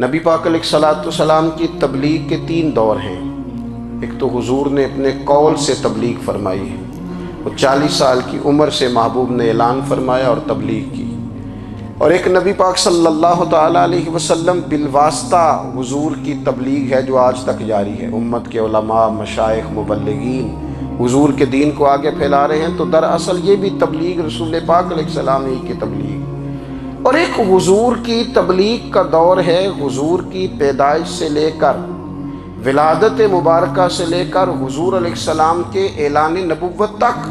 نبی پاک علیہ الصلوۃ والسلام کی تبلیغ کے 3 دور ہیں۔ ایک تو حضور نے اپنے قول سے تبلیغ فرمائی ہے، وہ 40 سال کی عمر سے محبوب نے اعلان فرمایا اور تبلیغ کی، اور ایک نبی پاک صلی اللہ تعالیٰ علیہ وسلم بالواسطہ حضور کی تبلیغ ہے جو آج تک جاری ہے۔ امت کے علماء، مشائخ، مبلغین حضور کے دین کو آگے پھیلا رہے ہیں، تو دراصل یہ بھی تبلیغ رسول پاک علیہ السلام ہی کی تبلیغ۔ اور ایک حضور کی تبلیغ کا دور ہے، حضور کی پیدائش سے لے کر ولادت مبارکہ سے لے کر حضور علیہ السلام کے اعلان نبوت تک۔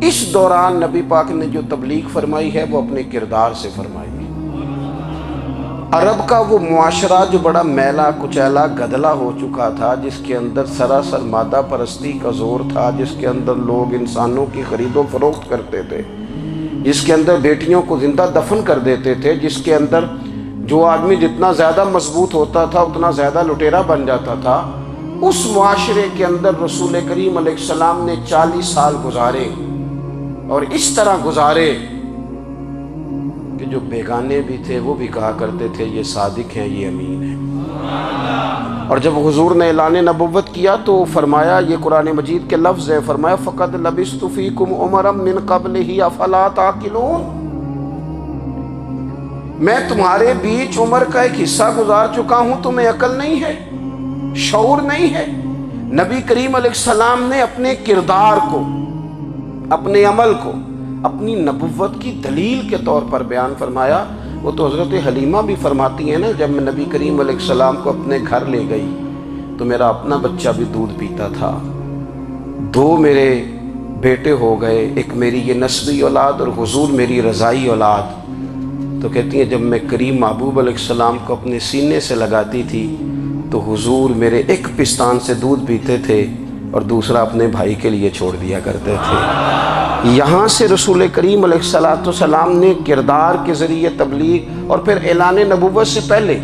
اس دوران نبی پاک نے جو تبلیغ فرمائی ہے وہ اپنے کردار سے فرمائی ہے۔ عرب کا وہ معاشرہ جو بڑا میلا کچیلا گدلا ہو چکا تھا، جس کے اندر سراسر مادہ پرستی کا زور تھا، جس کے اندر لوگ انسانوں کی خرید و فروخت کرتے تھے، جس کے اندر بیٹیوں کو زندہ دفن کر دیتے تھے، جس کے اندر جو آدمی جتنا زیادہ مضبوط ہوتا تھا اتنا زیادہ لٹیرا بن جاتا تھا، اس معاشرے کے اندر رسول کریم علیہ السلام نے 40 سال گزارے، اور اس طرح گزارے کہ جو بیگانے بھی تھے وہ بھی کہا کرتے تھے یہ صادق ہیں، یہ امین ہیں۔ اور جب حضور نے اعلان نبوت کیا تو فرمایا، یہ قرآن مجید کے لفظ ہے، فرمایا فَقَدْ لَبِثْتُ فِيكُمْ عُمَرًا مِّن قَبْلِهِ أَفَلَا تَعْقِلُونَ، میں تمہارے بیچ عمر کا ایک حصہ گزار چکا ہوں، تمہیں عقل نہیں ہے، شعور نہیں ہے۔ نبی کریم علیہ السلام نے اپنے کردار کو، اپنے عمل کو اپنی نبوت کی دلیل کے طور پر بیان فرمایا۔ وہ تو حضرت حلیمہ بھی فرماتی ہیں نا، جب میں نبی کریم علیہ السلام کو اپنے گھر لے گئی تو میرا اپنا بچہ بھی دودھ پیتا تھا، 2 میرے بیٹے ہو گئے، ایک میری یہ نسبی اولاد اور حضور میری رضائی اولاد۔ تو کہتی ہیں جب میں کریم محبوب علیہ السلام کو اپنے سینے سے لگاتی تھی تو حضور میرے ایک پستان سے دودھ پیتے تھے اور دوسرا اپنے بھائی کے لیے چھوڑ دیا کرتے تھے۔ یہاں سے رسول کریم علیہ السلام نے کردار کے ذریعے تبلیغ، اور پھر اعلان نبوت سے پہلے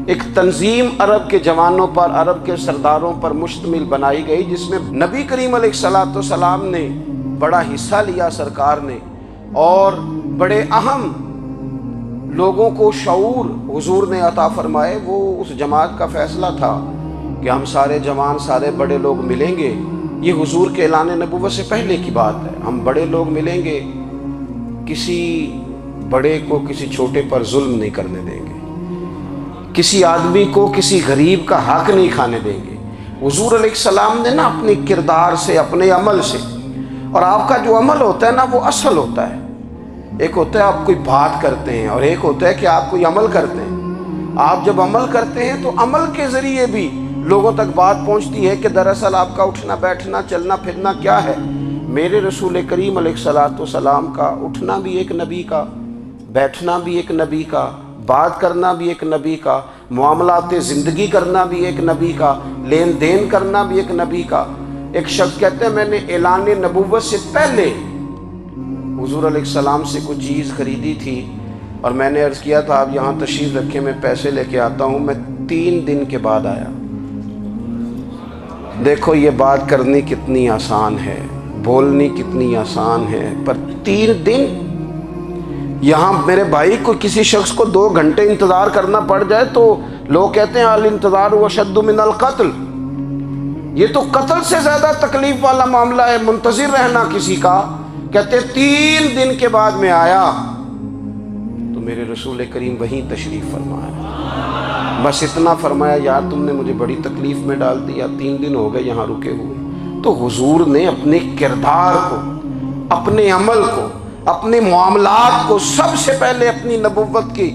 ایک تنظیم عرب کے جوانوں پر، عرب کے سرداروں پر مشتمل بنائی گئی، جس میں نبی کریم علیہ السلام نے بڑا حصہ لیا سرکار نے، اور بڑے اہم لوگوں کو شعور حضور نے عطا فرمائے۔ وہ اس جماعت کا فیصلہ تھا کہ ہم سارے جوان، سارے بڑے لوگ ملیں گے، یہ حضور کے اعلان نبوت سے پہلے کی بات ہے، ہم بڑے لوگ ملیں گے، کسی بڑے کو کسی چھوٹے پر ظلم نہیں کرنے دیں گے، کسی آدمی کو کسی غریب کا حق نہیں کھانے دیں گے۔ حضور علیہ السلام نے نا اپنے کردار سے، اپنے عمل سے، اور آپ کا جو عمل ہوتا ہے نا وہ اصل ہوتا ہے۔ ایک ہوتا ہے آپ کوئی بات کرتے ہیں، اور ایک ہوتا ہے کہ آپ کوئی عمل کرتے ہیں۔ آپ جب عمل کرتے ہیں تو عمل کے ذریعے بھی لوگوں تک بات پہنچتی ہے کہ دراصل آپ کا اٹھنا بیٹھنا چلنا پھرنا کیا ہے۔ میرے رسول کریم علیہ السلام کا اٹھنا بھی ایک نبی کا، بیٹھنا بھی ایک نبی کا، بات کرنا بھی ایک نبی کا، معاملات زندگی کرنا بھی ایک نبی کا، لین دین کرنا بھی ایک نبی کا۔ ایک شخص کہتے ہیں میں نے اعلان نبوت سے پہلے حضور علیہ السلام سے کوئی چیز خریدی تھی، اور میں نے عرض کیا تھا آپ یہاں تشریف رکھیں، میں پیسے لے کے آتا ہوں، میں 3 دن کے بعد آیا۔ دیکھو یہ بات کرنی کتنی آسان ہے، بولنی کتنی آسان ہے، پر 3 دن یہاں میرے بھائی کو کسی شخص کو 2 گھنٹے انتظار کرنا پڑ جائے تو لوگ کہتے ہیں الانتظار اشد من القتل، یہ تو قتل سے زیادہ تکلیف والا معاملہ ہے منتظر رہنا کسی کا۔ کہتے 3 دن کے بعد میں آیا تو میرے رسول کریم وہیں تشریف فرمایا، بس اتنا فرمایا یار تم نے مجھے بڑی تکلیف میں ڈال دیا، 3 دن ہو گئے یہاں رکے ہوئے۔ تو حضور نے اپنے کردار کو، اپنے عمل کو، اپنے معاملات کو سب سے پہلے اپنی نبوت کی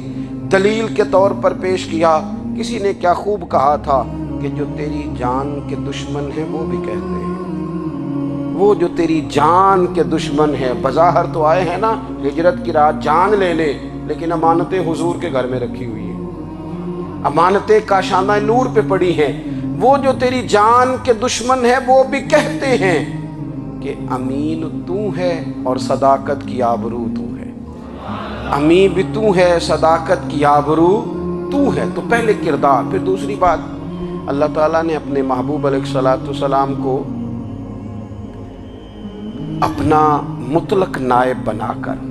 دلیل کے طور پر پیش کیا۔ کسی نے کیا خوب کہا تھا کہ جو تیری جان کے دشمن ہیں وہ بھی کہتے ہیں، وہ جو تیری جان کے دشمن ہیں، بظاہر تو آئے ہیں نا ہجرت کی رات جان لینے، لیکن امانتیں حضور کے گھر میں رکھی ہوئی ہیں، امانتیں کاشانہ نور پہ پڑی ہیں۔ وہ جو تیری جان کے دشمن ہیں وہ بھی کہتے ہیں کہ امین تو ہے اور صداقت کی آبرو تو ہے، امین بھی تو ہے، صداقت کی آبرو تو ہے۔ تو پہلے کردار، پھر دوسری بات، اللہ تعالیٰ نے اپنے محبوب علیہ السلام کو اپنا مطلق نائب بنا کر،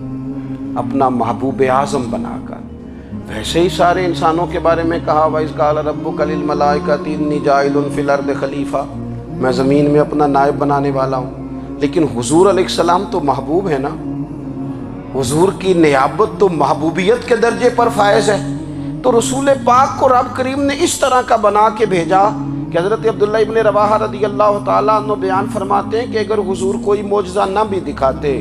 اپنا محبوب اعظم بنا کر ویسے ہی سارے انسانوں کے بارے میں کہا وَإِذْ قَالَ رَبُّكَ لِلْمَلَائِكَةِ إِنِّي جَاعِلٌ فِي الْأَرْضِ خلیفہ، میں زمین میں اپنا نائب بنانے والا ہوں۔ لیکن حضور علیہ السلام تو محبوب ہے نا، حضور کی نیابت تو محبوبیت کے درجے پر فائز ہے۔ تو رسول پاک کو رب کریم نے اس طرح کا بنا کے بھیجا کہ حضرت عبداللہ ابن رواحہ رضی اللہ تعالیٰ عنہ بیان فرماتے ہیں کہ اگر حضور کوئی معجزہ نہ بھی دکھاتے،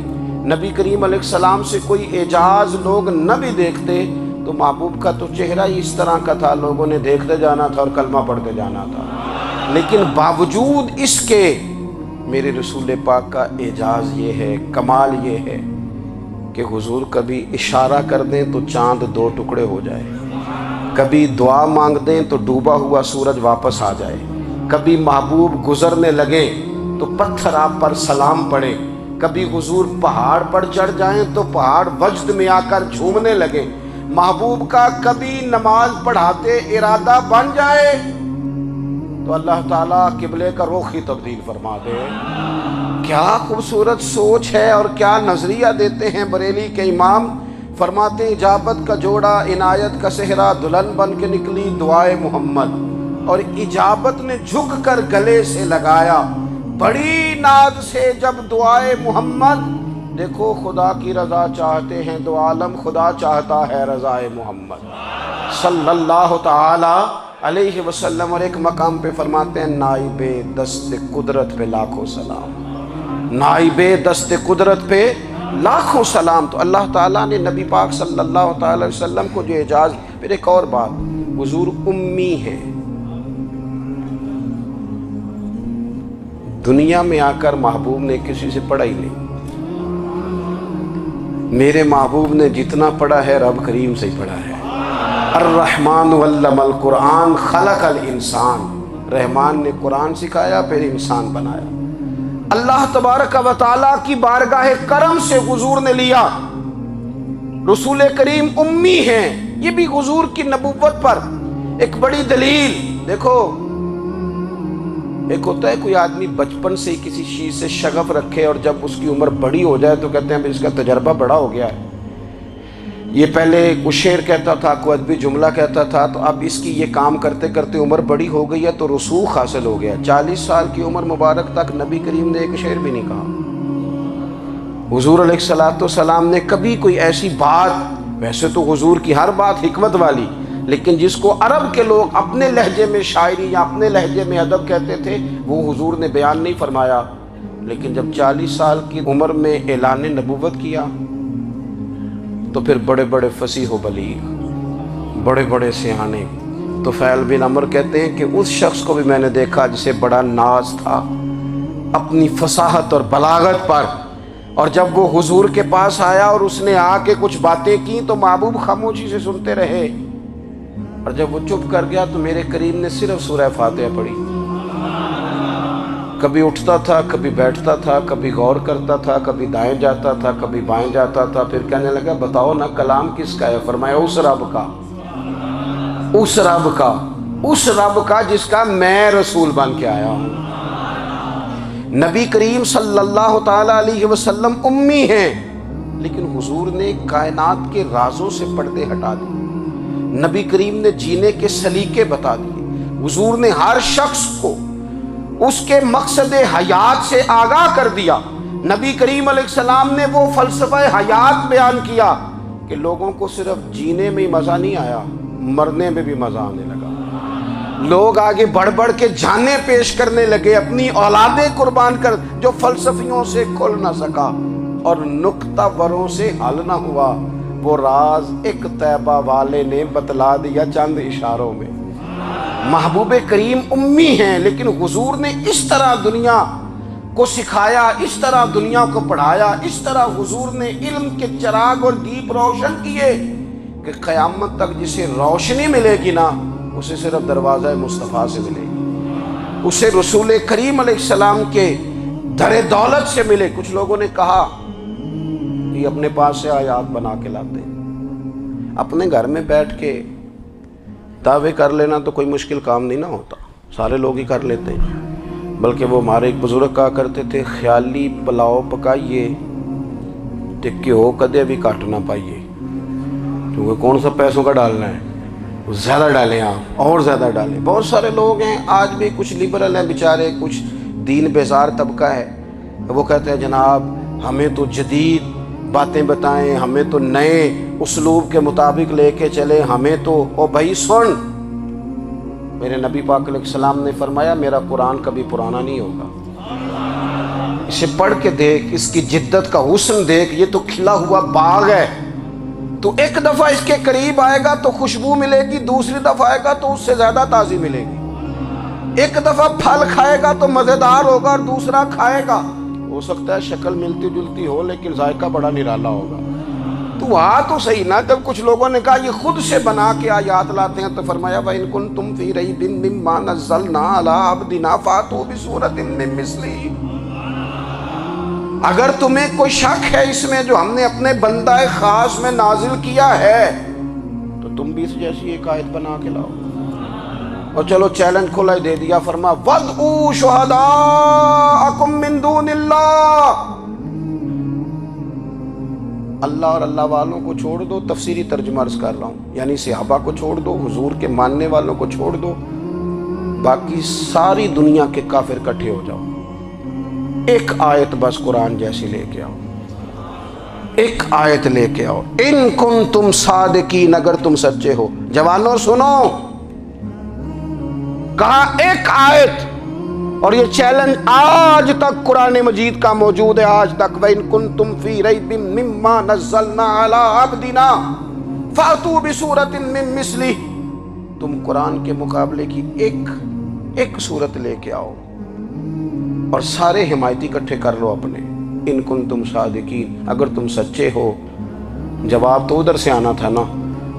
نبی کریم علیہ السلام سے کوئی اعجاز لوگ نہ بھی دیکھتے، تو محبوب کا تو چہرہ ہی اس طرح کا تھا، لوگوں نے دیکھتے جانا تھا اور کلمہ پڑھتے جانا تھا۔ لیکن باوجود اس کے میرے رسول پاک کا اعجاز یہ ہے، کمال یہ ہے کہ حضور کبھی اشارہ کر دیں تو چاند 2 ٹکڑے ہو جائے، کبھی دعا مانگ دیں تو ڈوبا ہوا سورج واپس آ جائے، کبھی محبوب گزرنے لگے تو پتھر آپ پر سلام پڑے، کبھی حضور پہاڑ پر چڑھ جائیں تو پہاڑ وجد میں آ کر جھومنے لگے، محبوب کا کبھی نماز پڑھاتے ارادہ بن جائے تو اللہ تعالیٰ قبلے کا رخ ہی تبدیل فرما دے۔ کیا خوبصورت سوچ ہے اور کیا نظریہ دیتے ہیں بریلی کے امام، فرماتے ہیں اجابت کا جوڑا عنایت کا صحرا، دلہن بن کے نکلی دعائے محمد، اور اجابت نے جھک کر گلے سے لگایا بڑی ناز سے جب دعائے محمد، دیکھو خدا کی رضا چاہتے ہیں دو عالم، خدا چاہتا ہے رضائے محمد صلی اللہ تعالی علیہ وسلم۔ اور ایک مقام پہ فرماتے ہیں نائب دست قدرت پہ لاکھوں سلام، نائب دست قدرت پہ لاکھوں سلام۔ تو اللہ تعالیٰ نے نبی پاک صلی اللہ تعالی علیہ وسلم کو جو اعجاز۔ پھر ایک اور بات، حضور امی ہے، دنیا میں آ کر محبوب نے کسی سے پڑھا ہی نہیں، میرے محبوب نے جتنا پڑھا ہے رب کریم سے ہی پڑھا ہے۔ الرحمن علم القرآن خلق الانسان، رحمان نے قرآن سکھایا پھر انسان بنایا۔ اللہ تبارک و تعالیٰ کی بارگاہ کرم سے حضور نے لیا، رسول کریم امی ہیں، یہ بھی حضور کی نبوت پر ایک بڑی دلیل۔ دیکھو ایک ہوتا ہے کوئی آدمی بچپن سے ہی کسی چیز سے شغف رکھے اور جب اس کی عمر بڑی ہو جائے تو کہتے ہیں اس کا تجربہ بڑا ہو گیا ہے، یہ پہلے کوئی شعر کہتا تھا، کوئی ادبی جملہ کہتا تھا، تو اب اس کی یہ کام کرتے کرتے عمر بڑی ہو گئی ہے تو رسوخ حاصل ہو گیا۔ 40 سال کی عمر مبارک تک نبی کریم نے ایک شعر بھی نہیں کہا۔ حضور علیہ السلام نے کبھی کوئی ایسی بات، ویسے تو حضور کی ہر بات حکمت والی، لیکن جس کو عرب کے لوگ اپنے لہجے میں شاعری یا اپنے لہجے میں ادب کہتے تھے، وہ حضور نے بیان نہیں فرمایا۔ لیکن جب 40 سال کی عمر میں اعلان نبوت کیا تو پھر بڑے بڑے فصیح و بلیغ، بڑے بڑے سیانے طفیل بن عمرو کہتے ہیں کہ اس شخص کو بھی میں نے دیکھا جسے بڑا ناز تھا اپنی فصاحت اور بلاغت پر، اور جب وہ حضور کے پاس آیا اور اس نے آ کے کچھ باتیں کی تو محبوب خاموشی سے سنتے رہے، اور جب وہ چپ کر گیا تو میرے کریم نے صرف سورہ فاتحہ پڑھی۔ کبھی اٹھتا تھا، کبھی بیٹھتا تھا، کبھی غور کرتا تھا، کبھی دائیں جاتا تھا، کبھی بائیں جاتا تھا، پھر کہنے لگا بتاؤ نا کلام کس کا ہے؟ فرمایا اس رب کا، اس رب کا، اس رب کا جس کا میں رسول بن کے آیا ہوں۔ نبی کریم صلی اللہ تعالی علیہ وسلم امی ہیں، لیکن حضور نے کائنات کے رازوں سے پردے ہٹا دیے، نبی کریم نے جینے کے سلیقے بتا دیے، حضور نے ہر شخص کو اس کے مقصد حیات سے آگاہ کر دیا۔ نبی کریم علیہ السلام نے وہ فلسفہ حیات بیان کیا کہ لوگوں کو صرف جینے میں ہی مزہ نہیں آیا، مرنے میں بھی مزہ آنے لگا۔ لوگ آگے بڑھ بڑھ کے جانیں پیش کرنے لگے، اپنی اولادیں قربان کر، جو فلسفیوں سے کھل نہ سکا اور نکتہ وروں سے حل نہ ہوا، وہ راز ایک طیبہ والے نے بتلا دیا چند اشاروں میں۔ محبوب کریم امی ہیں، لیکن حضور نے اس طرح دنیا کو سکھایا، اس طرح دنیا کو پڑھایا، اس طرح حضور نے علم کے چراغ اور دیپ روشن کیے کہ قیامت تک جسے روشنی ملے گی نا، اسے صرف دروازہ مصطفیٰ سے ملے گی، اسے رسول کریم علیہ السلام کے در دولت سے ملے۔ کچھ لوگوں نے کہا کہ اپنے پاس سے آیات بنا کے لاتے ہیں، اپنے گھر میں بیٹھ کے دعوے کر لینا تو کوئی مشکل کام نہیں نہ ہوتا، سارے لوگ ہی کر لیتے ہیں۔ بلکہ وہ ہمارے ایک بزرگ کہا کرتے تھے خیالی پلاؤ پکائیے تے گھیو کدے بھی کٹ نہ پائیے۔ کیونکہ کون سا پیسوں کا ڈالنا ہے، زیادہ ڈالیں آپ، اور زیادہ ڈالیں۔ بہت سارے لوگ ہیں آج بھی، کچھ لبرل ہیں بیچارے، کچھ دین بیزار طبقہ ہے، وہ کہتے ہیں جناب ہمیں تو جدید باتیں بتائیں، ہمیں تو نئے اسلوب کے مطابق لے کے چلیں، ہمیں تو، او بھائی سن، میرے نبی پاک علیہ السلام نے فرمایا میرا قرآن کبھی پرانا نہیں ہوگا، اسے پڑھ کے دیکھ، اس کی جدت کا حسن دیکھ، یہ تو کھلا ہوا باغ ہے، تو ایک دفعہ اس کے قریب آئے گا تو خوشبو ملے گی، دوسری دفعہ آئے گا تو اس سے زیادہ تازی ملے گی، ایک دفعہ پھل کھائے گا تو مزیدار ہوگا اور دوسرا کھائے گا، ہو سکتا ہے شکل ملتی جلتی ہو لیکن ذائقہ بڑا نرالا ہوگا۔ تو تو صحیح نا، جب کچھ لوگوں نے کہا یہ خود سے بنا کے آیات لاتے ہیں تو فرمایا وَإِن كُنتُمْ فِي رَيْبٍ مِّمَّا نَزَّلْنَا عَلَىٰ عَبْدِنَا فَأْتُوا بِسُورَةٍ مِّن مِّثْلِهِ، اگر تمہیں کوئی شک ہے اس میں جو ہم نے اپنے بندہ خاص میں نازل کیا ہے تو تم بھی اس جیسی ایک آیت بنا کے لاؤ۔ اور چلو چیلنج کھلا ہی دے دیا، فرما وَادْعُوا شُهَدَاءَكُم مِّن دُونِ اللَّهِ، اللہ اور اللہ والوں کو چھوڑ دو، تفسیری ترجمہ عرض کر رہا ہوں، یعنی صحابہ کو چھوڑ دو، حضور کے ماننے والوں کو چھوڑ دو، باقی ساری دنیا کے کافر اکٹھے ہو جاؤ، ایک آیت بس قرآن جیسی لے کے آؤ، ایک آیت لے کے آؤ، ان کنتم صادقین، اگر تم سچے ہو۔ جوانوں سنو، کہا ایک آیت، اور یہ چیلنج آج تک قرآن مجید کا موجود ہے، آج تک وَإِن كُنتُمْ فِي رَيْبٍ مِّمَّا نَزَّلْنَا عَلَىٰ عَبْدِنَا فَأْتُوا بِسُورَةٍ مِّن مِّثْلِهِ، تم قرآن کے مقابلے کی ایک صورت لے کے آؤ اور سارے حمایتی اکٹھے کر لو اپنے، ان کنتم صادقین، اگر تم سچے ہو۔ جواب تو ادھر سے آنا تھا نا،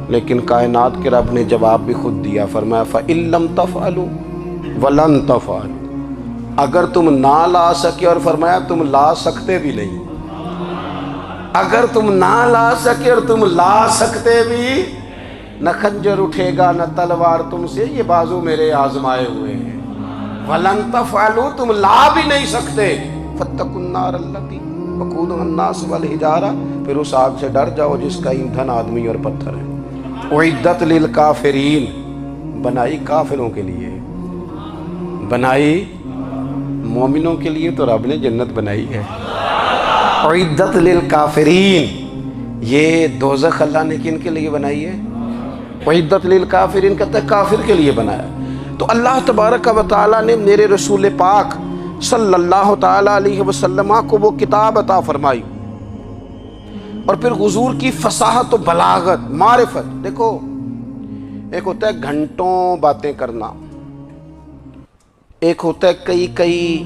لیکن کائنات کے رب نے جواب بھی خود دیا، فرمایا فَإِن لَّمْ تَفْعَلُوا وَلَن تَفْعَلُوا، اگر تم نہ لا سکے، اور فرمایا تم لا سکتے بھی نہیں، اگر تم نہ لا سکے اور تم لا سکتے بھی، نہ خنجر اٹھے گا نہ تلوار تم سے، یہ بازو میرے آزمائے ہوئے ہیں، وَلَن تَفْعَلُوا، تم لا بھی نہیں سکتے، فَاتَّقُوا النَّارَ الَّتِي وَقُودُهَا النَّاسُ وَالْحِجَارَةُ، پھر اس آگ سے ڈر جاؤ جس کا ایندھن آدمی اور پتھر ہے، اُعِدَّتْ لِلْكَافِرِينَ، بنائی کافروں کے لیے، بنائی مومنوں کے لیے تو رب نے جنت بنائی ہے، اُعِدَّتْ لِلْكَافِرِينَ، یہ دوزخ اللہ نے کن کے لیے بنائی ہے؟ اُعِدَّتْ لِلْكَافِرِينَ کہتا ہے کافر کے لیے بنایا۔ تو اللہ تبارک و تعالیٰ نے میرے رسول پاک صلی اللہ تعالیٰ علیہ وسلم کو وہ کتاب عطا فرمائی، اور پھر حضور کی فصاحت و بلاغت، معرفت، دیکھو ایک ہوتا ہے گھنٹوں باتیں کرنا، ایک ہوتا ہے کئی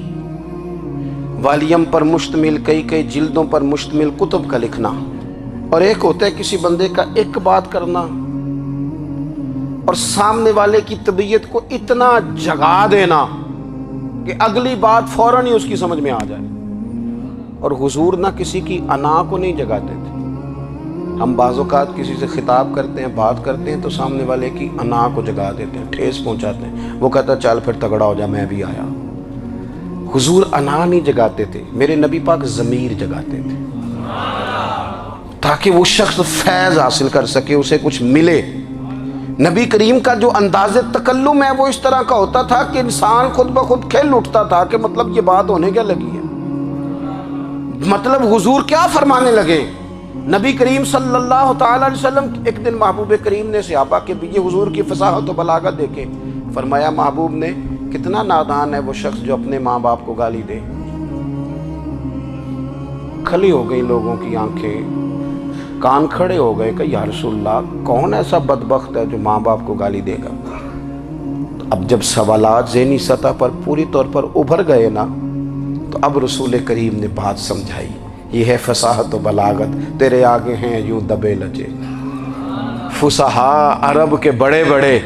والیم پر مشتمل، کئی جلدوں پر مشتمل کتب کا لکھنا، اور ایک ہوتا ہے کسی بندے کا ایک بات کرنا اور سامنے والے کی طبیعت کو اتنا جگا دینا کہ اگلی بات فوراً ہی اس کی سمجھ میں آ جائے۔ اور حضور نہ کسی کی انا کو نہیں جگاتے تھے، ہم بعض اوقات کسی سے خطاب کرتے ہیں، بات کرتے ہیں تو سامنے والے کی انا کو جگا دیتے ہیں، ٹھیس پہنچاتے ہیں، وہ کہتا ہے چل پھر تگڑا ہو جا میں بھی آیا۔ حضور انا نہیں جگاتے تھے، میرے نبی پاک ضمیر جگاتے تھے تاکہ وہ شخص فیض حاصل کر سکے، اسے کچھ ملے۔ نبی کریم کا جو انداز تکلم ہے وہ اس طرح کا ہوتا تھا کہ انسان خود بخود کھل اٹھتا تھا کہ مطلب یہ بات ہونے کیا لگی ہے، مطلب حضور کیا فرمانے لگے۔ نبی کریم صلی اللہ تعالیٰ علیہ وسلم، ایک دن محبوب کریم نے صحابہ کے یہ حضور کی فصاحت و بلاغت دیکھے، فرمایا محبوب نے کتنا نادان ہے وہ شخص جو اپنے ماں باپ کو گالی دے۔ کھلی ہو گئی لوگوں کی آنکھیں، کان کھڑے ہو گئے کہ یا رسول اللہ کون ایسا بدبخت ہے جو ماں باپ کو گالی دے گا۔ اب جب سوالات ذہنی سطح پر پوری طور پر ابھر گئے نا، تو اب رسول کریم نے بات سمجھائی، یہ ہے فصاحت و بلاغت، تیرے آگے ہیں یوں دبے لجے فصحاء عرب کے بڑے بڑے،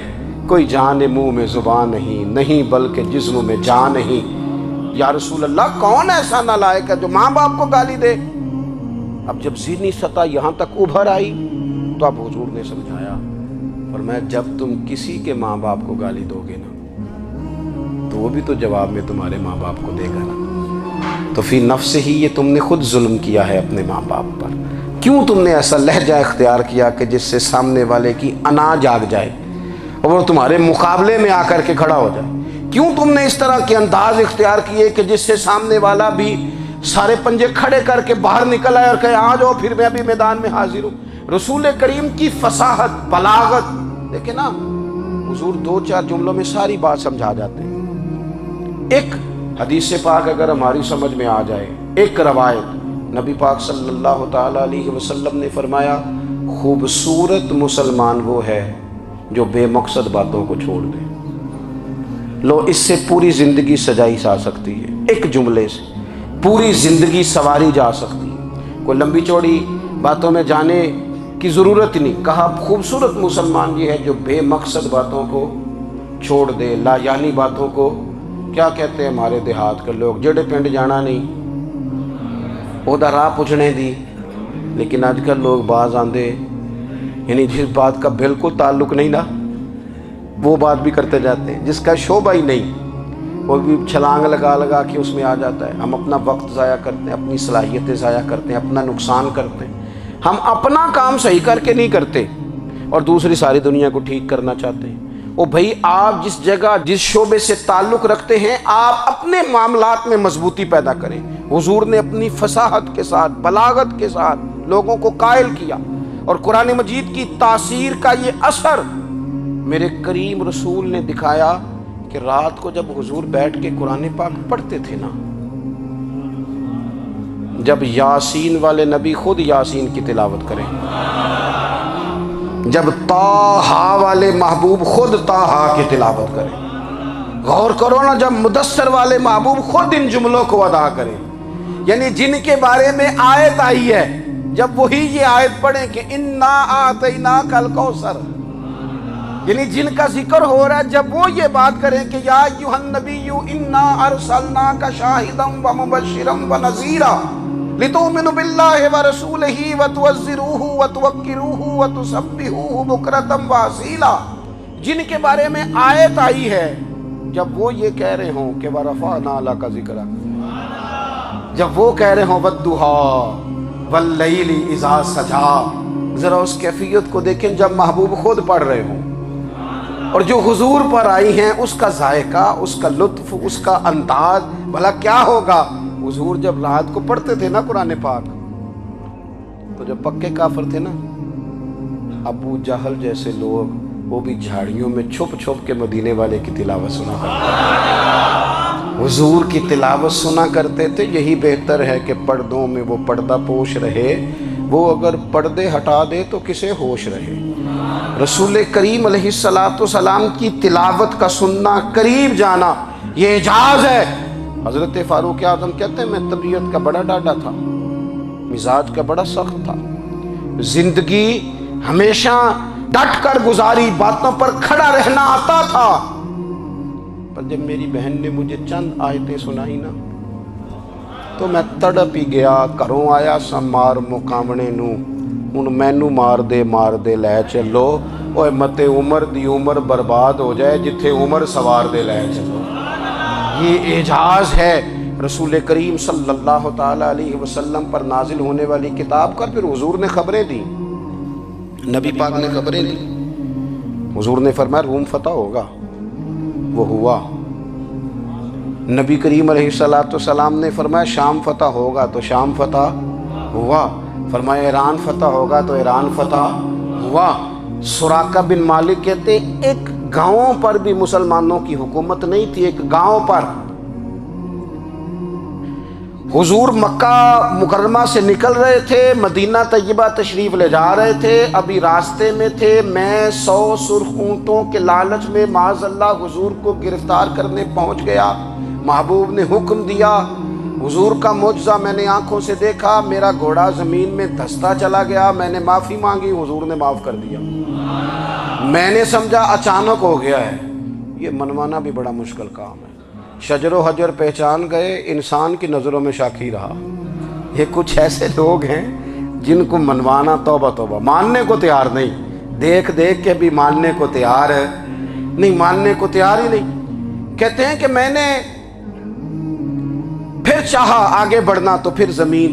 کوئی جان منہ میں زبان نہیں بلکہ جسم میں جان نہیں۔ یا رسول اللہ کون ایسا نالائق ہے جو ماں باپ کو گالی دے؟ اب جب ذہنی سطح یہاں تک ابھر آئی تو اب حضور نے سمجھایا، فرمایا جب تم کسی کے ماں باپ کو گالی دو گے نا تو وہ بھی تو جواب میں تمہارے ماں باپ کو دے گا نا، تو فی نفس ہی یہ تم نے خود ظلم کیا ہے اپنے ماں باپ پر، کیوں تم نے ایسا لہجہ اختیار کیا کہ جس سے سامنے والے کی انا جاگ جائے اور وہ تمہارے مقابلے میں آ کر کے کھڑا ہو جائے؟ کیوں تم نے اس طرح کے انداز اختیار کیے کہ جس سے سامنے والا بھی سارے پنجے کھڑے کر کے باہر نکل آئے اور کہے آ جاؤ پھر میں بھی میدان میں حاضر ہوں؟ رسول کریم کی فصاحت، بلاغت دیکھیں نا، حضور 2-4 جملوں میں ساری بات سمجھا جاتے ہیں۔ ایک حدیث پاک اگر ہماری سمجھ میں آ جائے، ایک روایت، نبی پاک صلی اللہ تعالی علیہ وسلم نے فرمایا خوبصورت مسلمان وہ ہے جو بے مقصد باتوں کو چھوڑ دے۔ لو، اس سے پوری زندگی سجائی جا سکتی ہے، ایک جملے سے پوری زندگی سواری جا سکتی ہے، کوئی لمبی چوڑی باتوں میں جانے کی ضرورت ہی نہیں۔ کہا خوبصورت مسلمان یہ ہے جو بے مقصد باتوں کو چھوڑ دے، لا یعنی باتوں کو، کیا کہتے ہیں ہمارے دیہات کے لوگ، جڑے پنڈ جانا نہیں اودا راہ پوچھنے دی۔ لیکن آج کل لوگ باز آندے یعنی جس بات کا بالکل تعلق نہیں نا وہ بات بھی کرتے جاتے ہیں، جس کا شعبہ ہی نہیں وہ بھی چھلانگ لگا کے اس میں آ جاتا ہے۔ ہم اپنا وقت ضائع کرتے ہیں، اپنی صلاحیتیں ضائع کرتے ہیں، اپنا نقصان کرتے ہیں۔ ہم اپنا کام صحیح کر کے نہیں کرتے اور دوسری ساری دنیا کو ٹھیک کرنا چاہتے ہیں۔ او بھائی، آپ جس جگہ جس شعبے سے تعلق رکھتے ہیں آپ اپنے معاملات میں مضبوطی پیدا کریں۔ حضور نے اپنی فصاحت کے ساتھ، بلاغت کے ساتھ لوگوں کو قائل کیا، اور قرآن مجید کی تاثیر کا یہ اثر میرے کریم رسول نے دکھایا کہ رات کو جب حضور بیٹھ کے قرآن پاک پڑھتے تھے نا، جب یاسین والے نبی خود یاسین کی تلاوت کریں، جب طٰہٰ والے محبوب خود طٰہٰ کی تلاوت کریں، غور کرو نا، جب مدثر والے محبوب خود ان جملوں کو ادا کریں، یعنی جن کے بارے میں آیت آئی ہے، جب وہی یہ آیت پڑھیں کہ اِنَّا أَعْطَيْنَاكَ الْكَوْثَرَ، یعنی جن کا ذکر ہو رہا ہے، جب وہ یہ بات کریں کہ یا ایھا النبی انا ارسلناک شاہدا ومبشرا ونذیرا لتؤمنوا باللہ ورسولہ وتعزروہ وتوقروہ وتسبحوہ بکرۃ واصیلا، جن کے بارے میں آیت آئی ہے، جب وہ یہ کہہ رہے ہوں کہ ورفعنا لک ذکرک، جب وہ کہہ رہے ہوں والضحیٰ واللیل اذا سجا، ذرا اس کیفیت کو دیکھیں جب محبوب خود پڑھ رہے ہوں، اور جو حضور پر آئی ہیں اس کا ذائقہ، اس کا لطف، اس کا انداز بھلا کیا ہوگا۔ حضور جب رات کو پڑھتے تھے نا قرآن پاک، تو جو پکے کافر تھے نا، ابو جہل جیسے لوگ، وہ بھی جھاڑیوں میں چھپ چھپ کے مدینے والے کی تلاوت سنا کرتے تھے، حضور کی تلاوت سنا کرتے تھے۔ یہی بہتر ہے کہ پردوں میں وہ پردہ پوش رہے، وہ اگر پردے ہٹا دے تو کسے ہوش رہے۔ رسول کریم علیہ السلام کی تلاوت کا سننا، قریب جانا، یہ اعجاز ہے۔ حضرت فاروق اعظم کہتے ہیں میں طبیعت کا بڑا ڈاڈا تھا، مزاج کا بڑا سخت تھا، زندگی ہمیشہ ڈٹ کر گزاری، باتوں پر کھڑا رہنا آتا تھا، پر جب میری بہن نے مجھے چند آیتیں سنائی نا تو میں تڑپ ہی گیا۔ گھروں آیا سا مار مقامنے نو، ہن مینو مار دے لے چلو، اوے متے عمر دی عمر برباد ہو جائے جتھے عمر سوار دے لے چلو۔ یہ اعجاز ہے رسول کریم صلی اللہ تعالی علیہ وسلم پر نازل ہونے والی کتاب کا۔ پھر حضور نے خبریں دی، نبی پاک نے خبریں دی، حضور نے فرمایا روم فتح ہوگا، وہ ہوا۔ نبی کریم علیہ السلام نے فرمایا شام فتح ہوگا، تو شام فتح ہوا۔ فرمایا ایران فتح ہوگا، تو ایران فتح ہوا۔ سراقہ بن مالک کہتے ہیں ایک گاؤں پر بھی مسلمانوں کی حکومت نہیں تھی، ایک گاؤں پر۔ حضور مکہ مکرمہ سے نکل رہے تھے، مدینہ طیبہ تشریف لے جا رہے تھے، ابھی راستے میں تھے، میں 100 سرخ اونٹوں کے لالچ میں معاذ اللہ حضور کو گرفتار کرنے پہنچ گیا۔ محبوب نے حکم دیا، حضور کا معجزہ میں نے آنکھوں سے دیکھا، میرا گھوڑا زمین میں دھستا چلا گیا، میں نے معافی مانگی، حضور نے معاف کر دیا۔ میں نے سمجھا اچانک ہو گیا ہے۔ یہ منوانا بھی بڑا مشکل کام ہے۔ شجر و حجر پہچان گئے، انسان کی نظروں میں شاکی رہا۔ یہ کچھ ایسے لوگ ہیں جن کو منوانا توبہ توبہ، ماننے کو تیار نہیں، دیکھ دیکھ کے بھی ماننے کو تیار ہے نہیں، ماننے کو تیار ہی نہیں۔ کہتے ہیں کہ میں نے پھر چاہا آگے بڑھنا، تو پھر زمین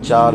4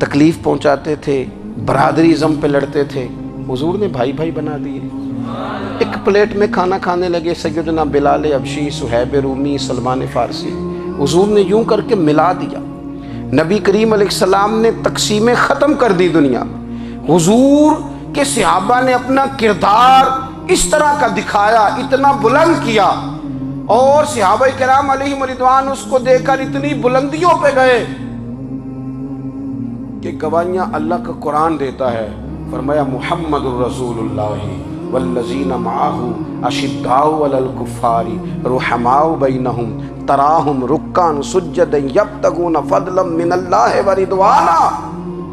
تکلیف پہنچاتے تھے، برادری ازم پہ لڑتے تھے، حضور نے بھائی بھائی بنا دیے۔ ایک پلیٹ میں کھانا کھانے لگے، سیدنا بلال حبشی، صہیب رومی، سلمان فارسی، حضور نے یوں کر کے ملا دیا۔ نبی کریم علیہ السلام نے تقسیمیں ختم کر دی دنیا۔ حضور کے صحابہ نے اپنا کردار اس طرح کا دکھایا، اتنا بلند کیا، اور صحابہ کرام علیہم رضوان اس کو دیکھ کر اتنی بلندیوں پہ گئے کہ گواہیاں اللہ کا قرآن دیتا ہے۔ فرمایا محمد الرسول اللہ والذین معہ اشداء علی الکفار رحماء بینہم تراہم رکعا سجدا یبتغون فضلا من اللہ ورضوانا۔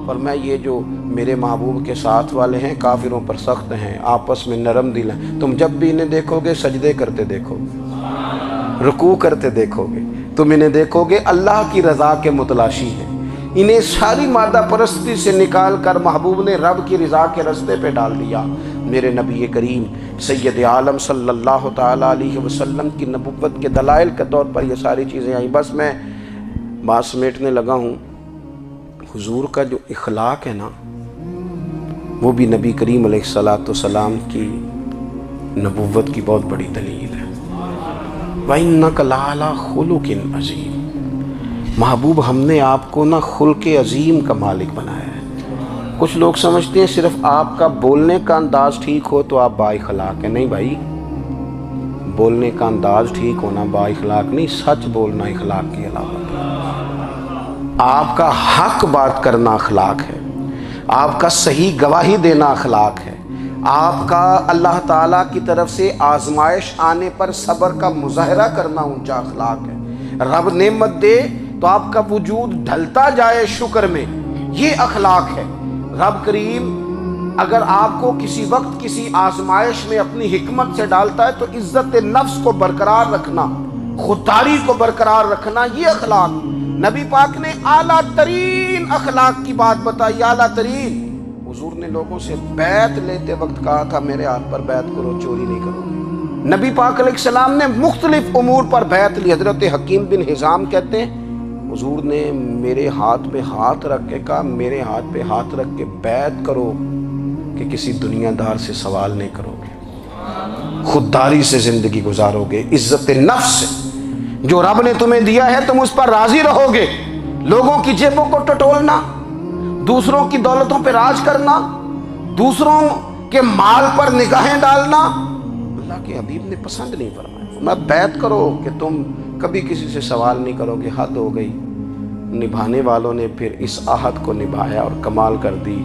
فرمایا یہ جو میرے محبوب کے ساتھ والے ہیں کافروں پر سخت ہیں، آپس میں نرم دل ہیں، تم جب بھی انہیں دیکھو گے سجدے کرتے دیکھو گے، رکوع کرتے دیکھو گے، تم انہیں دیکھو گے اللہ کی رضا کے متلاشی ہیں۔ انہیں ساری مادہ پرستی سے نکال کر محبوب نے رب کی رضا کے رستے پہ ڈال دیا۔ میرے نبی کریم سید عالم صلی اللہ تعالیٰ علیہ وسلم کی نبوت کے دلائل کے طور پر یہ ساری چیزیں آئیں۔ بس میں بات سمیٹنے لگا ہوں۔ حضور کا جو اخلاق ہے نا، وہ بھی نبی کریم علیہ السلام کی نبوت کی بہت بڑی دلیل ہے۔ وَإِنَّكَ لَعَلَىٰ خُلُقٍ عَظِيمٍ۔ محبوب ہم نے آپ کو نا خلق عظیم کا مالک بنایا ہے۔ کچھ لوگ سمجھتے ہیں صرف آپ کا بولنے کا انداز ٹھیک ہو تو آپ با اخلاق ہیں۔ نہیں بھائی، بولنے کا انداز ٹھیک ہونا با اخلاق نہیں، سچ بولنا اخلاق کی علامت ہے۔ آپ کا حق بات کرنا اخلاق ہے، آپ کا صحیح گواہی دینا اخلاق ہے، آپ کا اللہ تعالیٰ کی طرف سے آزمائش آنے پر صبر کا مظاہرہ کرنا اونچا اخلاق ہے۔ رب نعمت دے تو آپ کا وجود ڈھلتا جائے شکر میں، یہ اخلاق ہے۔ رب کریم اگر آپ کو کسی وقت کسی آزمائش میں اپنی حکمت سے ڈالتا ہے تو عزت نفس کو برقرار رکھنا، خودداری کو برقرار رکھنا، یہ اخلاق۔ نبی پاک نے اعلیٰ ترین اخلاق کی بات بتائی، اعلیٰ ترین۔ حضور نے لوگوں سے بیعت لیتے وقت کہا تھا میرے ہاتھ پر بیعت کرو، چوری نہیں کرو۔ نبی پاک علیہ السلام نے مختلف امور پر بیعت لی۔ حضرت حکیم بن حزام کہتے ہیں حضور نے میرے ہاتھ پہ ہاتھ رکھ کے کہا میرے ہاتھ پہ ہاتھ رکھ کے بیعت کرو کہ کسی دنیا دار سے سوال نہیں کرو گے، خودداری سے زندگی گزارو گے، عزت نفس سے، جو رب نے تمہیں دیا ہے تم اس پر راضی رہو گے۔ لوگوں کی جیبوں کو ٹٹولنا، دوسروں کی دولتوں پہ راج کرنا، دوسروں کے مال پر نگاہیں ڈالنا اللہ کے حبیب نے پسند نہیں فرمایا۔ میں بیعت کرو کہ تم کبھی کسی سے سوال نہیں کرو گے، حد ہو گئی۔ نبھانے والوں نے پھر اس عہد کو نبھایا اور کمال کر دی۔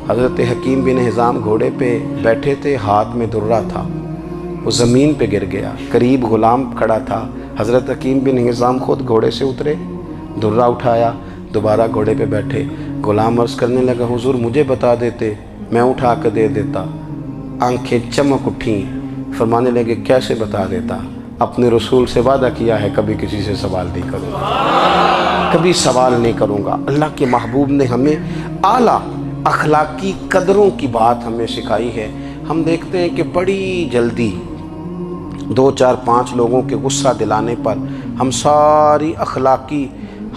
حضرت حکیم بن حزام گھوڑے پہ بیٹھے تھے، ہاتھ میں درہ تھا، وہ زمین پہ گر گیا، قریب غلام کھڑا تھا۔ حضرت حکیم بن حزام خود گھوڑے سے اترے، درہ اٹھایا، دوبارہ گھوڑے پہ بیٹھے۔ غلام عرض کرنے لگا حضور مجھے بتا دیتے، میں اٹھا کے دے دیتا۔ آنکھیں چمک اٹھیں، فرمانے لگے کیسے بتا دیتا؟ اپنے رسول سے وعدہ کیا ہے کبھی کسی سے سوال نہیں کروں گا، کبھی سوال نہیں کروں گا۔ اللہ کے محبوب نے ہمیں اعلیٰ اخلاقی قدروں کی بات ہمیں سکھائی ہے۔ ہم دیکھتے ہیں کہ بڑی جلدی 2 4 5 لوگوں کے غصہ دلانے پر ہم ساری اخلاقی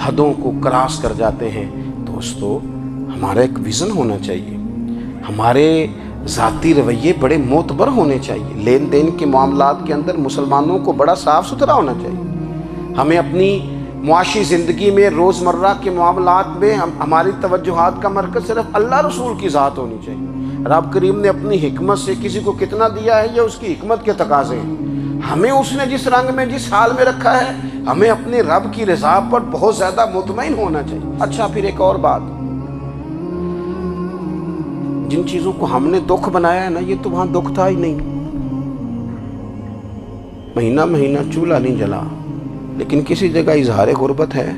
حدوں کو کراس کر جاتے ہیں۔ دوستو ہمارا ایک ویژن ہونا چاہیے، ہمارے ذاتی رویے بڑے معتبر ہونے چاہیے، لین دین کے معاملات کے اندر مسلمانوں کو بڑا صاف ستھرا ہونا چاہیے۔ ہمیں اپنی معاشی زندگی میں روزمرہ کے معاملات میں ہماری توجہات کا مرکز صرف اللہ رسول کی ذات ہونی چاہیے۔ رب کریم نے اپنی حکمت سے کسی کو کتنا دیا ہے یہ اس کی حکمت کے تقاضے ہیں۔ ہمیں اس نے جس رنگ میں جس حال میں رکھا ہے ہمیں اپنے رب کی رضا پر بہت زیادہ مطمئن ہونا چاہیے۔ اچھا پھر ایک اور بات، جن چیزوں کو ہم نے دکھ بنایا ہے نا یہ تو وہاں دکھ تھا ہی نہیں۔ مہینہ مہینہ چولہا نہیں جلا، لیکن کسی جگہ اظہار غربت ہے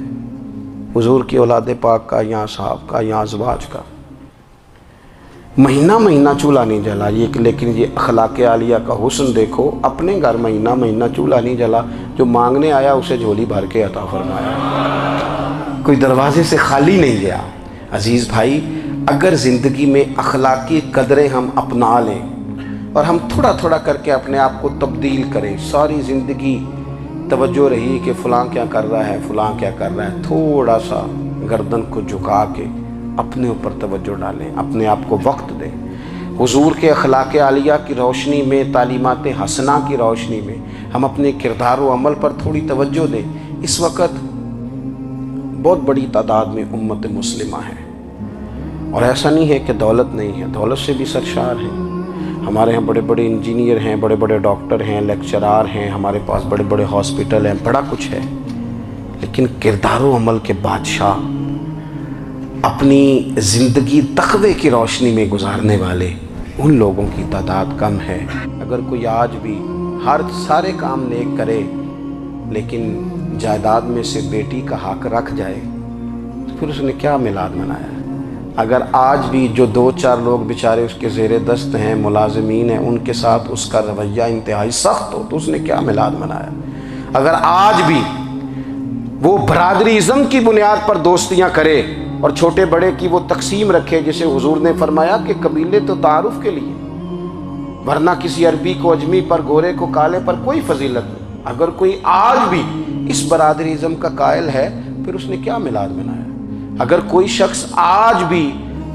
حضور کی اولاد پاک کا یا صحاب کا یا ازواج کا۔ مہینہ مہینہ چولہا نہیں جلا، لیکن یہ اخلاق عالیہ کا حسن دیکھو، اپنے گھر مہینہ مہینہ چولہا نہیں جلا، جو مانگنے آیا اسے جھولی بھر کے عطا فرمایا، کوئی دروازے سے خالی نہیں گیا۔ عزیز بھائی، اگر زندگی میں اخلاقی قدریں ہم اپنا لیں اور ہم تھوڑا تھوڑا کر کے اپنے آپ کو تبدیل کریں، ساری زندگی توجہ رہی کہ فلاں کیا کر رہا ہے، فلاں کیا کر رہا ہے، تھوڑا سا گردن کو جھکا کے اپنے اوپر توجہ ڈالیں، اپنے آپ کو وقت دیں، حضور کے اخلاق عالیہ کی روشنی میں، تعلیمات حسنہ کی روشنی میں ہم اپنے کردار و عمل پر تھوڑی توجہ دیں۔ اس وقت بہت بڑی تعداد میں امت مسلمہ ہے، اور ایسا نہیں ہے کہ دولت نہیں ہے، دولت سے بھی سرشار ہیں۔ ہمارے ہاں بڑے بڑے انجینئر ہیں، بڑے بڑے ڈاکٹر ہیں، لیکچرار ہیں، ہمارے پاس بڑے بڑے ہاسپٹل ہیں، بڑا کچھ ہے، لیکن کردار و عمل کے بادشاہ، اپنی زندگی تقوی کی روشنی میں گزارنے والے، ان لوگوں کی تعداد کم ہے۔ اگر کوئی آج بھی سارے کام نیک کرے لیکن جائیداد میں سے بیٹی کا حق رکھ جائے تو پھر اس نے کیا میلاد منایا؟ اگر آج بھی جو 2-4 لوگ بیچارے اس کے زیر دست ہیں، ملازمین ہیں، ان کے ساتھ اس کا رویہ انتہائی سخت ہو تو اس نے کیا میلاد منایا؟ اگر آج بھی وہ برادری ازم کی بنیاد پر دوستیاں کرے اور چھوٹے بڑے کی وہ تقسیم رکھے، جسے حضور نے فرمایا کہ قبیلے تو تعارف کے لیے، ورنہ کسی عربی کو اجمی پر، گورے کو کالے پر کوئی فضیلت نہیں۔ اگر کوئی آج بھی اس برادری ازم کا قائل ہے پھر اس نے کیا میلاد منایا؟ اگر کوئی شخص آج بھی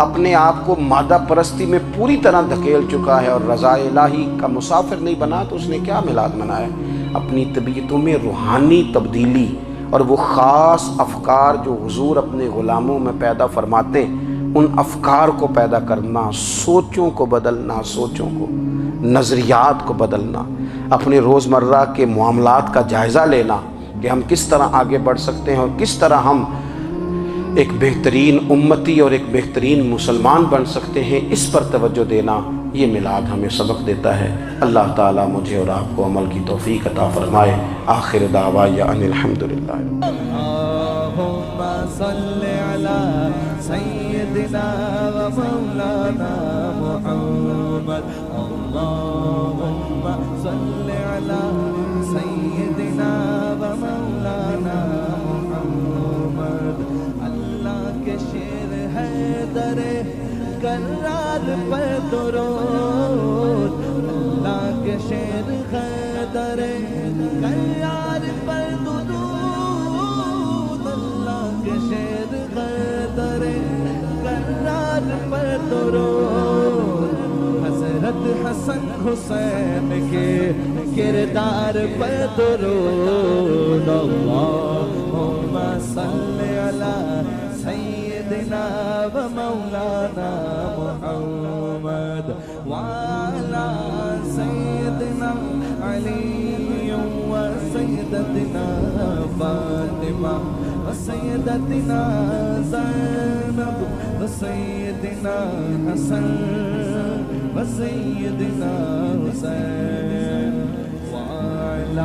اپنے آپ کو مادہ پرستی میں پوری طرح دھکیل چکا ہے اور رضا الہی کا مسافر نہیں بنا تو اس نے کیا میلاد منایا؟ اپنی طبیعتوں میں روحانی تبدیلی اور وہ خاص افکار جو حضور اپنے غلاموں میں پیدا فرماتے، ان افکار کو پیدا کرنا، سوچوں کو بدلنا، سوچوں کو، نظریات کو بدلنا، اپنے روزمرہ کے معاملات کا جائزہ لینا کہ ہم کس طرح آگے بڑھ سکتے ہیں اور کس طرح ہم ایک بہترین امتی اور ایک بہترین مسلمان بن سکتے ہیں، اس پر توجہ دینا، یہ میلاد ہمیں سبق دیتا ہے۔ اللہ تعالیٰ مجھے اور آپ کو عمل کی توفیق عطا فرمائے۔ آخر دعوایا ان الحمدللہ۔ اللہم صلی علی سیدنا و مولانا محمد، اللہم صلی علی سیدنا و مولانا محمد۔ اللہ کے شیر ہے در کرار پر درود، اللہ کے شیر ہے در کرار پر درود، اللہ کے شیر ہے در کرار پر درود، حضرت حسن حسین کے کردار پر درود، اللہم صلی علی سیدنا و مولانا محمد وعلی سیدنا علی و سیدتنا فاطمہ و سیدتنا زینب و سیدنا حسن و سیدنا حسین وعلی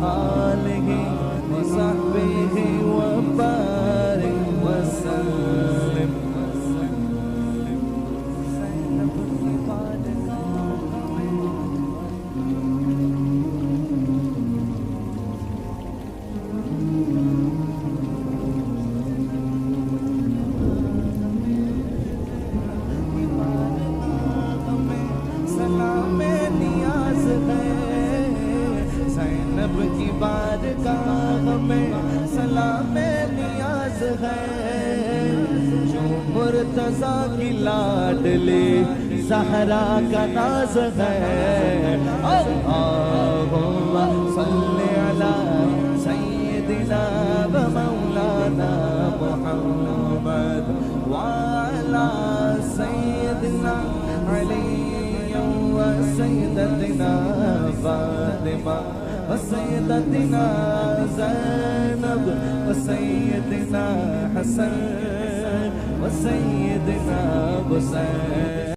آلہ و صحبہ و بارک وسلم۔ سلام نیاز ہے زینب کی بارگاہ میں، سلام نیاز ہے جو مرتضیٰ کی لاڈلی زہرا کا ناز ہے۔ اللہم صلی علی سیدنا و مولانا محمد وعلی سیدنا علی و سیدتنا فاطمہ و سیدتنا زینب و سیدنا حسن و سیدنا حسین۔